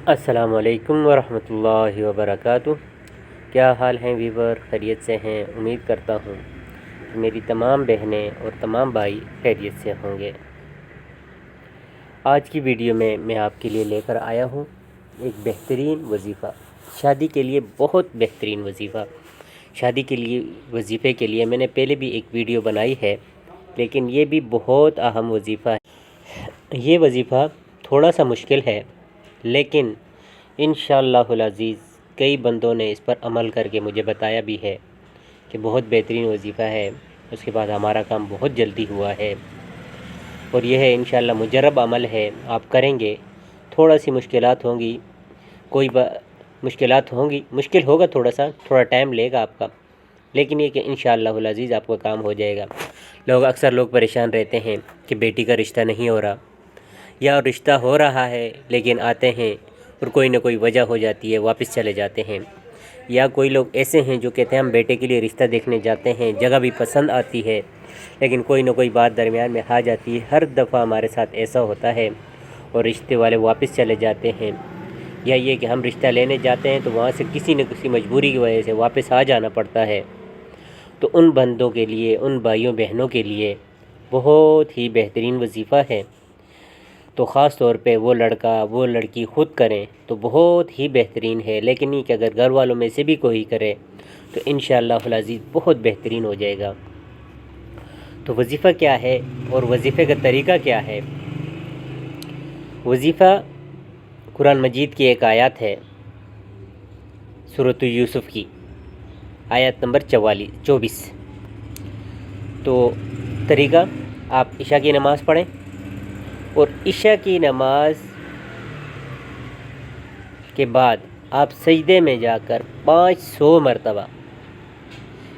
السلام علیکم ورحمۃ اللہ وبرکاتہ۔ کیا حال ہیں ویور؟ خیریت سے ہیں؟ امید کرتا ہوں کہ میری تمام بہنیں اور تمام بھائی خیریت سے ہوں گے۔ آج کی ویڈیو میں آپ کے لیے لے کر آیا ہوں ایک بہترین وظیفہ، شادی کے لیے بہت بہترین وظیفہ۔ شادی کے لیے وظیفے کے لیے میں نے پہلے بھی ایک ویڈیو بنائی ہے، لیکن یہ بھی بہت اہم وظیفہ ہے۔ یہ وظیفہ تھوڑا سا مشکل ہے، لیکن انشاءاللہ العزیز کئی بندوں نے اس پر عمل کر کے مجھے بتایا بھی ہے کہ بہت بہترین وظیفہ ہے۔ اس کے بعد ہمارا کام بہت جلدی ہوا ہے، اور یہ ہے انشاءاللہ مجرب عمل ہے، آپ کریں گے۔ تھوڑا سی مشکلات ہوں گی، مشکلات ہوں گی، مشکل ہوگا، تھوڑا ٹائم لے گا آپ کا، لیکن یہ کہ انشاءاللہ العزیز آپ کا کام ہو جائے گا۔ اکثر لوگ پریشان رہتے ہیں کہ بیٹی کا رشتہ نہیں ہو رہا، یا رشتہ ہو رہا ہے لیکن آتے ہیں اور کوئی نہ کوئی وجہ ہو جاتی ہے، واپس چلے جاتے ہیں۔ یا کوئی لوگ ایسے ہیں جو کہتے ہیں ہم بیٹے کے لیے رشتہ دیکھنے جاتے ہیں، جگہ بھی پسند آتی ہے، لیکن کوئی نہ کوئی بات درمیان میں آ جاتی ہے۔ ہر دفعہ ہمارے ساتھ ایسا ہوتا ہے اور رشتے والے واپس چلے جاتے ہیں، یا یہ کہ ہم رشتہ لینے جاتے ہیں تو وہاں سے کسی نہ کسی مجبوری کی وجہ سے واپس آ جانا پڑتا ہے۔ تو ان بندوں کے لیے، ان بھائیوں بہنوں کے لیے بہت ہی بہترین وظیفہ ہے۔ تو خاص طور پہ وہ لڑکا وہ لڑکی خود کریں تو بہت ہی بہترین ہے، لیکن یہ کہ اگر گھر والوں میں سے بھی کوئی کرے تو انشاءاللہ العزیز بہت بہترین ہو جائے گا۔ تو وظیفہ کیا ہے اور وظیفے کا طریقہ کیا ہے؟ وظیفہ قرآن مجید کی ایک آیت ہے، سورۃ یوسف کی آیت نمبر 24۔ تو طریقہ، آپ عشاء کی نماز پڑھیں، اور عشاء کی نماز کے بعد آپ سجدے میں جا کر 500 مرتبہ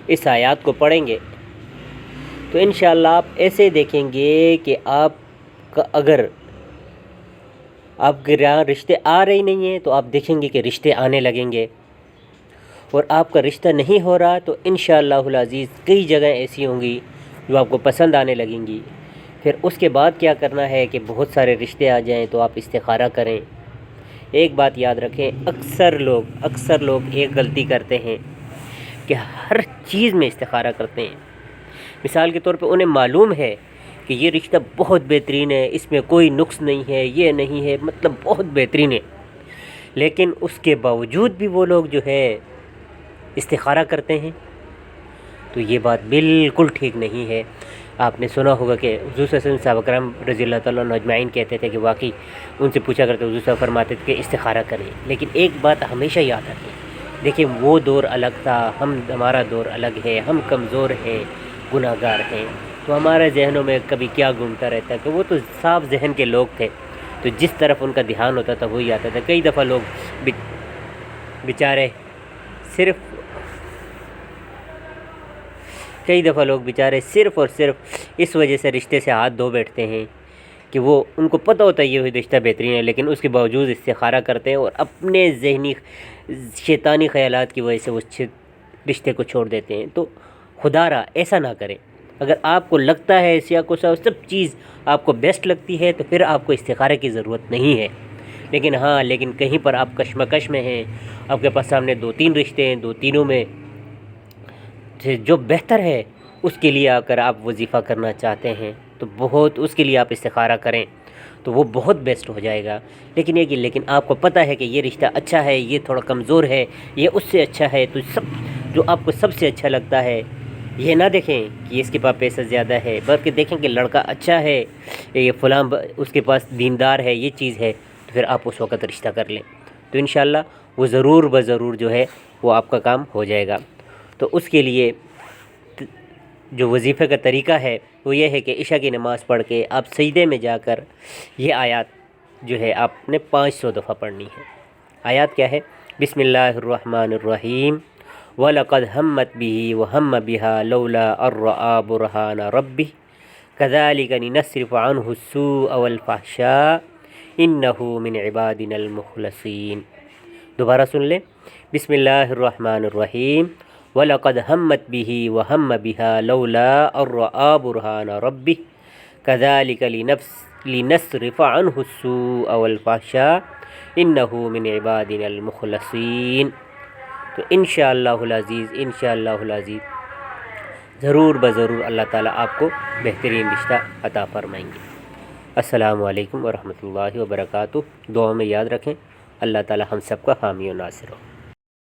اس آیات کو پڑھیں گے تو انشاءاللہ آپ ایسے دیکھیں گے کہ اگر آپ کے یہاں رشتے آ رہے نہیں ہیں تو آپ دیکھیں گے کہ رشتے آنے لگیں گے، اور آپ کا رشتہ نہیں ہو رہا تو انشاءاللہ العزیز کئی جگہیں ایسی ہوں گی جو آپ کو پسند آنے لگیں گی۔ پھر اس کے بعد کیا کرنا ہے کہ بہت سارے رشتے آ جائیں تو آپ استخارہ کریں۔ ایک بات یاد رکھیں، اکثر لوگ ایک غلطی کرتے ہیں کہ ہر چیز میں استخارہ کرتے ہیں۔ مثال کے طور پہ انہیں معلوم ہے کہ یہ رشتہ بہت بہترین ہے، اس میں کوئی نقص نہیں ہے، یہ نہیں ہے، مطلب بہت بہترین ہے، لیکن اس کے باوجود بھی وہ لوگ جو ہے استخارہ کرتے ہیں، تو یہ بات بالکل ٹھیک نہیں ہے۔ آپ نے سنا ہوگا کہ حضور صلی اللہ علیہ وسلم صحابہ کرام رضی اللہ تعالیٰ عنہ اجمعین کہتے تھے کہ واقعی ان سے پوچھا کرتے، حضور صاحب فرماتے تھے کہ استخارہ کریں، لیکن ایک بات ہمیشہ یاد رکھیں، دیکھیں وہ دور الگ تھا، ہمارا دور الگ ہے، ہم کمزور ہیں، گناہ گار ہیں، تو ہمارے ذہنوں میں کبھی کیا گھومتا رہتا ہے کہ وہ تو صاف ذہن کے لوگ تھے، تو جس طرف ان کا دھیان ہوتا تھا وہی آتا تھا۔ کئی دفعہ لوگ بیچارے صرف اور صرف اس وجہ سے رشتے سے ہاتھ دھو بیٹھتے ہیں کہ وہ ان کو پتہ ہوتا ہے یہ رشتہ بہترین ہے، لیکن اس کے باوجود استخارہ کرتے ہیں اور اپنے ذہنی شیطانی خیالات کی وجہ سے اس رشتے کو چھوڑ دیتے ہیں۔ تو خدا را ایسا نہ کریں۔ اگر آپ کو لگتا ہے سیاہ کو سب چیز آپ کو بیسٹ لگتی ہے تو پھر آپ کو استخارے کی ضرورت نہیں ہے، لیکن کہیں پر آپ کشمکش میں ہیں، آپ کے پاس سامنے 2-3 رشتے ہیں، 2-3 میں جو بہتر ہے اس کے لیے اگر آپ وظیفہ کرنا چاہتے ہیں تو اس کے لیے آپ استخارہ کریں تو وہ بہت بیسٹ ہو جائے گا۔ لیکن آپ کو پتہ ہے کہ یہ رشتہ اچھا ہے، یہ تھوڑا کمزور ہے، یہ اس سے اچھا ہے، تو جو آپ کو سب سے اچھا لگتا ہے، یہ نہ دیکھیں کہ اس کے پاس پیسہ زیادہ ہے، بلکہ دیکھیں کہ لڑکا اچھا ہے، یہ فلاں اس کے پاس دیندار ہے، یہ چیز ہے، تو پھر آپ اس وقت رشتہ کر لیں، تو انشاءاللہ وہ ضرور جو ہے وہ آپ کا کام ہو جائے گا۔ تو اس کے لیے جو وظیفے کا طریقہ ہے وہ یہ ہے کہ عشاء کی نماز پڑھ کے آپ سجدے میں جا کر یہ آیات جو ہے آپ نے 500 دفعہ پڑھنی ہے۔ آیات کیا ہے؟ بسم اللہ الرحمن الرحیم، وَلَقَدْ هَمَّتْ بِهِ وَهَمَّ بِهَا لَوْلَا أَن رَّأَىٰ بُرْهَانَ رَبِّهِ كَذَٰلِكَ لِنَصْرِفَ عَنْهُ السُّوءَ وَالْفَحْشَاءَ إِنَّهُ مِنْ عِبَادِنَا الْمُخْلَصِينَ۔ دوبارہ سن لیں، بسم اللہ الرحمن الرحیم، وَلَقَدْ هَمَّتْ بِهِ وَهَمَّ بِهَا لَوْلَا أَن رَّأَىٰ بُرْهَانَ رَبِّهِ كَذَٰلِكَ لِنَصْرِفَ عَنْهُ السُّوءَ وَالْفَحْشَاءَ إنه من عبادنا المخلصین۔ تو انشاءاللہ العزیز ضرور بضرور اللہ تعالیٰ آپ کو بہترین رشتہ عطا فرمائیں گے۔ السلام علیکم ورحمۃ اللہ وبرکاتہ۔ دعا میں یاد رکھیں۔ اللہ تعالیٰ ہم سب کا حامی و ناصر ہو۔